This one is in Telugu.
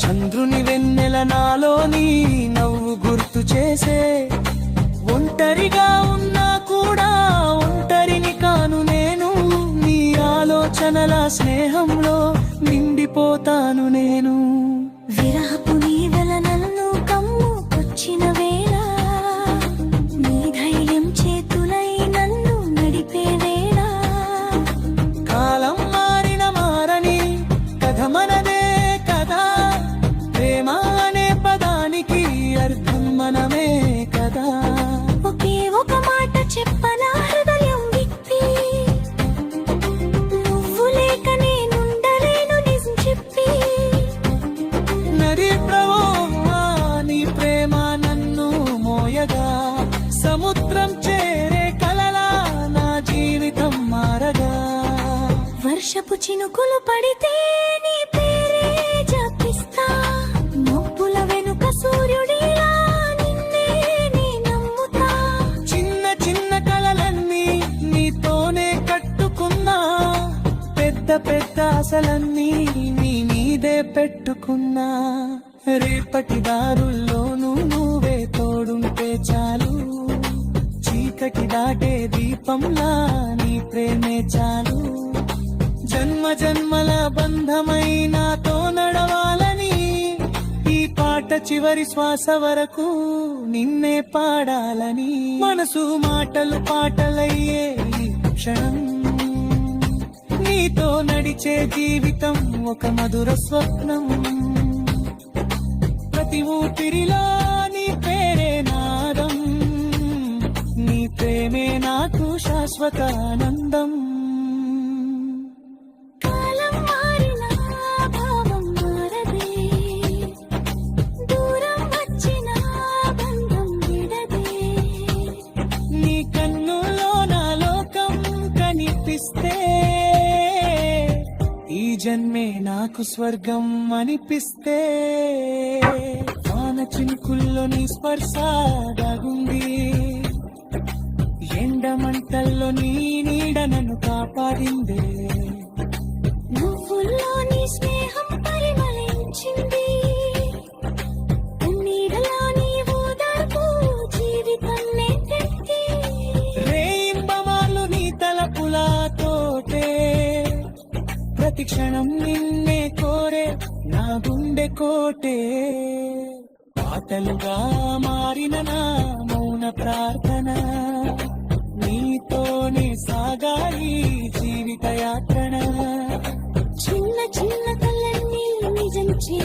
చంద్రుని వెన్నెల నాలోని నవ్వు గుర్తు చేసే, ఒంటరిగా ఉన్నా కూడా ఒంటరిని కాను నేను, నీ ఆలోచనల స్నేహంలో నిండిపోతాను నేను. విరహపు నీవెల నన్ను కమ్ముకొచ్చిన వేళ, నీ ధైర్యం చేతులై నన్ను నడిపే వేళ, కాలం మారిన మారని కథ మనదే కదా, ప్రేమ అనే పదానికి అర్థం మనమే కదా. ఒకే ఒక మాట చెప్పనా హృదయం విప్పి, నువ్వు లేక నేనుండలేను నిజం చెప్పి. నది ప్రవాహమా నీ ప్రేమ నన్ను మోయగా, సముద్రం చేరే కలలా నా జీవితం మారగా. వర్షపు చినుకులు పడితే నీ పేరే జపిస్తా, మబ్బుల వెనుక సూర్యుడిలా నిన్నే నే నమ్ముతా. చిన్న చిన్న కలలన్నీ నీతోనే కట్టుకున్నా, పెద్ద పెద్ద ఆశలన్నీ నీ మీదే పెట్టుకున్నా. రేపటి దారుల్లోనూ నువ్వే తోడుంటే చాలు, చీకటి దాటే దీపంలా నీ ప్రేమే చాలు. జన్మ జన్మల బంధమై నాతో నడవాలని, ఈ పాట చివరి శ్వాస వరకు నిన్నే పాడాలని. మనసు మాటలు పాటలయ్యే ఈ క్షణం, నీతో నడిచే జీవితం ఒక మధుర స్వప్నం. ప్రతి ఊపిరిలో నీ పేరే నాదం, నీ ప్రేమే నాకు శాశ్వత ఆనందం. కాలం మారినా భావం మారదే, దూరం వచ్చిన బంధం విడదే. నీ కన్నుల్లో నా లోకం కనిపిస్తే, ఈ జన్మే నాకు స్వర్గం అనిపిస్తే. వాన చినుకుల్లో నీ స్పర్శ దాగుంది, ఎండమంటల్లో నీ నీడ నన్ను కాపాడిందే. నువ్వుల్లో నీ స్నేహం పరిమళించింది, నీడలో నీ ఓదార్పు జీవితాన్నే తెచ్చి. రేయింబమాలు నీ తలపులతోటే, ప్రతి క్షణం నిన్నే కోరే నా గుండె కోటే. పాటలుగా మారిన నా మౌన ప్రార్థన, నీతోనే సాగాలి జీవిత యాత్రణ. చిన్న చిన్న కళ్ళన్నీ నిజం చే